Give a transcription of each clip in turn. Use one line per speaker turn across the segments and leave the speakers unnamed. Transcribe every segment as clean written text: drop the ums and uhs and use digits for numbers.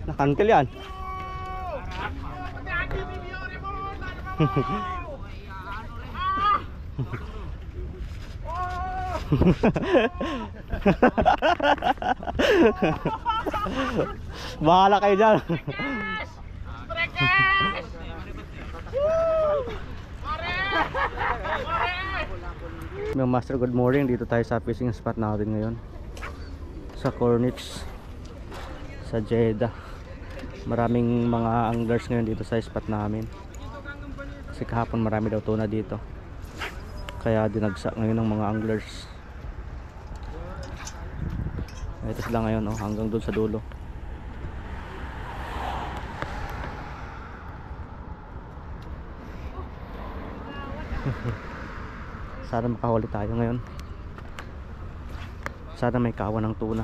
Nakantil yan. Bahala kayo dyan. Mga master, good morning. Dito tayo sa fishing spot natin ngayon sa Corniche sa Jeddah. Maraming mga anglers ngayon dito sa spot namin kasi kahapon marami daw tuna dito, kaya dinagsa ngayon ng mga anglers. Ito sila ngayon, oh, hanggang doon sa dulo. Sana makahuli tayo ngayon. Sana may kawan ng tuna.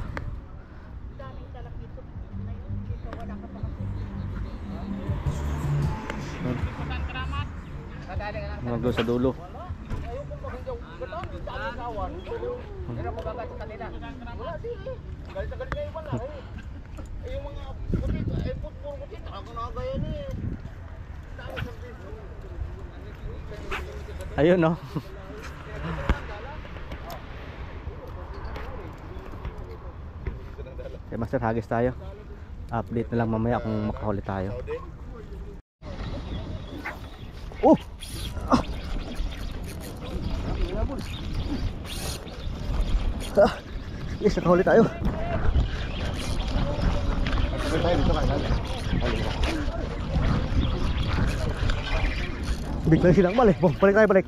Hanggang doon sa dulo. Ayun, no. Okay, master, hagis tayo. Update na lang mamaya kung makahuli tayo. Oh! Ah! Ah! Yes, nakahuli tayo. Biglang silang balik. Balik tayo, balik.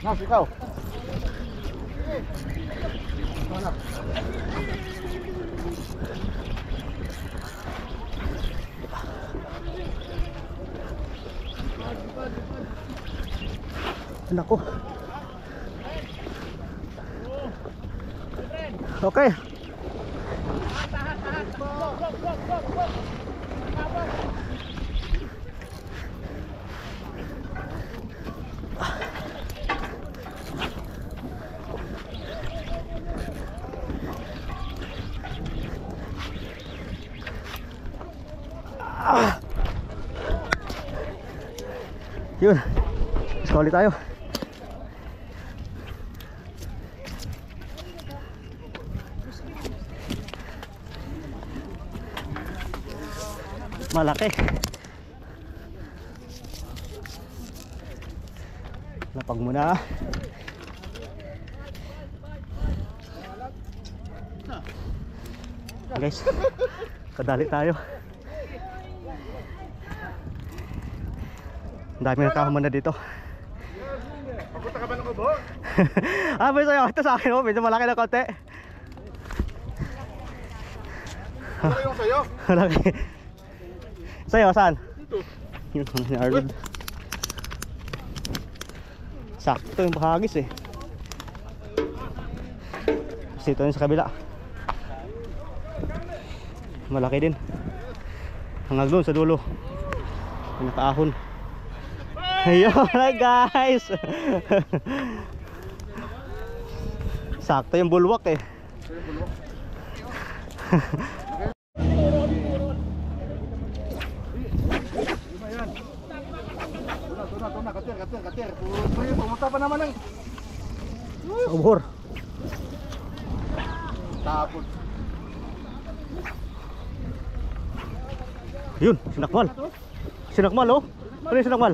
Nas, ikaw. Nako. Okay. Yun. Sekali tayo. Malaki. Lapag muna. Guys, kadali tayo. Ang dami na tao muna dito.
Papunta ka ba ng kubo?
Ah, may sayo. Ito sa akin, oh. Medyo malaki na konti.
Ano yung sayo?
Malaki. Sayo, saan?
Dito.
Yun, ni Arnold. Sakto yung bahagis eh. Kasi ito yung sa kabila. Malaki din. Hanggang doon sa dulo. May nakaahon. Ayun na guys. Sakto yung bulwak eh.
Tuna, katir. Pumunta pa naman ng
Ubor.
tapon.
Yun, sinakmal. Sinakmal oh. Ano yung sinakmal?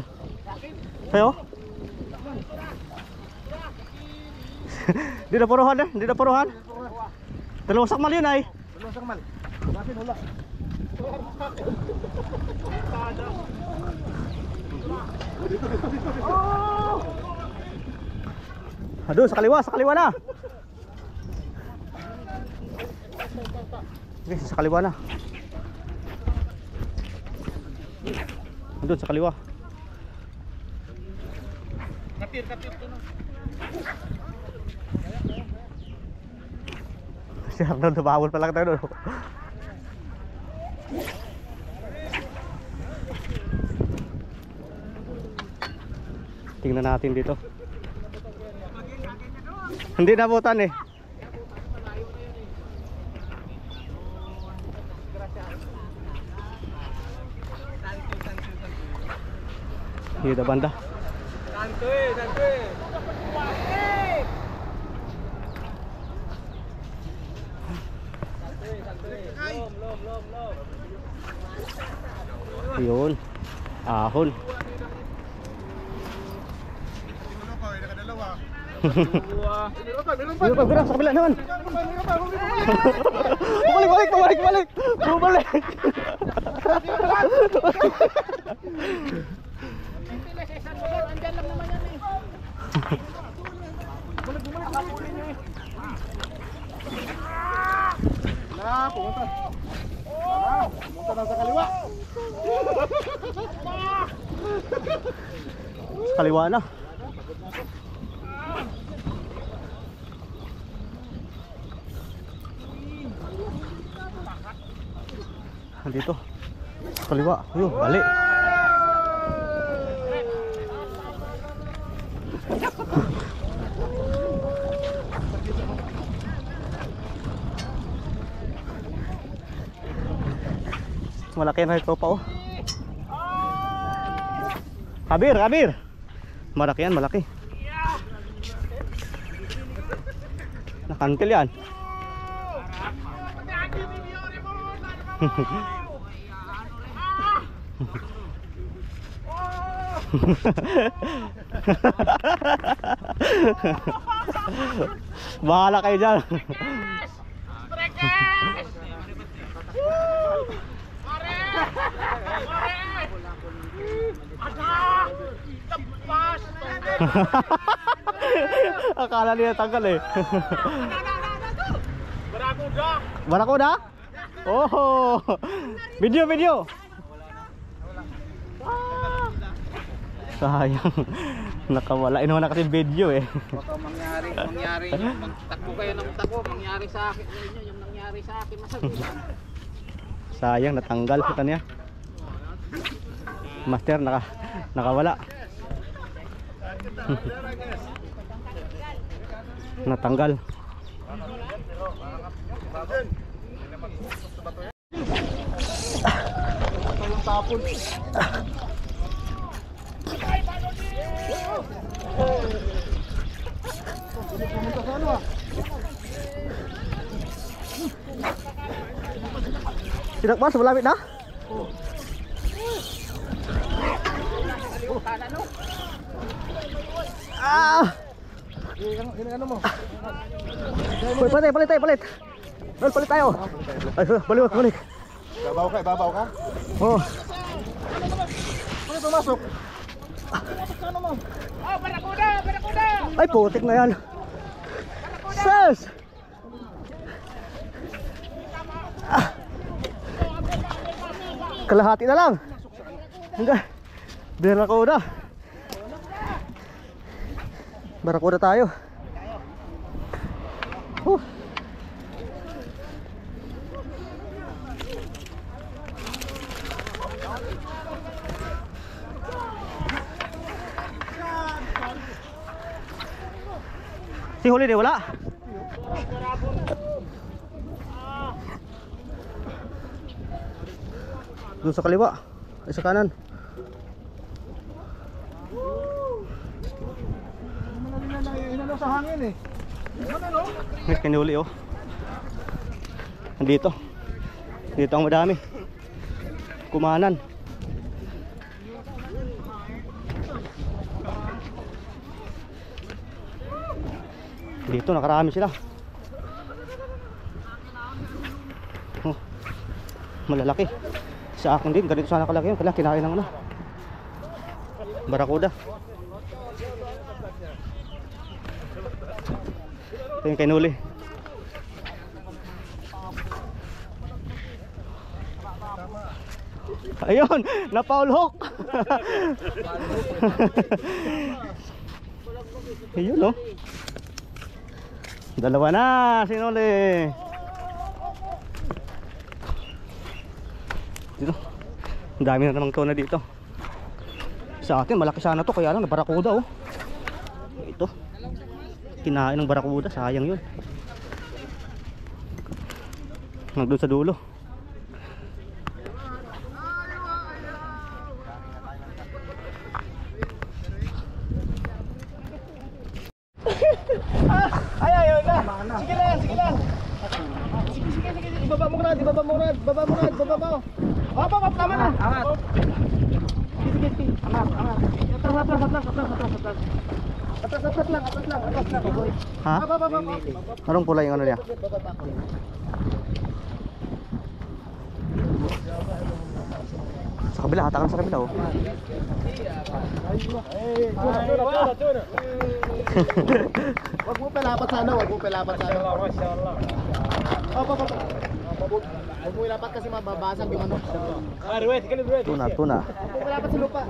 Sayo? Di na puruhan eh. Di na puruhan. Dalawang sakmal yun ay.
Dalawang sakmal. Bakit wala?
Aduh, sa kaliwa na. Okay, sa kaliwa na. Doon sa kaliwa.
Katir to no.
Si Arnold nabawal pa lang tayo doon. Tingnan natin dito. Hindi nabutan eh. Dito banda. Yun. Ahon. Meron pa, sa kabila naman. Balik. Bumalik.
Nah, pumunta. Pumunta na sa kaliwa.
Sa kaliwa na. Dito. Sa kaliwa. Ayun, balik. Malaki na ito pa oh. Kabir. Malaki yan, malaki. Nakantil yan. Bahala kayo dyan. Akala niya tanggal eh. Barakuda? Oh. Video. Sayang. Nakawala. Inuha na kasi video eh.
Baka mangyari takbo kayo ng takbo, mangyari sa akin ninyo yung nangyari sa akin masagot.
Sayang natanggal kita niya. Master nakawala. Natanggal.
Yung tapon. Pumunta sa ano ah?
Tinakbas, malapit na? Ah!
Ini ano mo?
Palit. Palit tayo. Ay, balik.
Babaw ka?
Oh.
Ano pumasok?
Oh, barakuda!
Ay, putik na yan. Sus! Kalahati na lang. Hanggang Barakuda tayo. Si Holiday wala. Doon sa kaliwa, ay sa kanan.
Inano sa hangin eh. Ano?
May kinuli oh. Dito ang madami. Kumanan. Dito nakarami sila. Oh, malalaki. Sa akin din, ganito sana kalaki yun. Kaya kinain ng ano, barakuda. Ito yung kinuli. Ayun, napaulhok. Ayun oh. Dalawa na, sinuli. Dito. Ang dami na namang tuna dito. Sa atin, malaki sana to. Kaya lang, barakuda oh. Ito. Kinain ng barakuda, sayang yun. Nandun sa dulo.
Sige lang, sige lang. Sige. Ibaba mo na, ibaba mo. Hop, tama na. Angat. Sige. Angat. Atras lang.
Ha? Anong pula yung ano niya? Sa kabila, hatakan sa kabila oh.
Wag mo palapat sana. Huwag mo ilapat kasi mababasag yung ano.
Tuna.
Huwag mo ilapat sa lupa.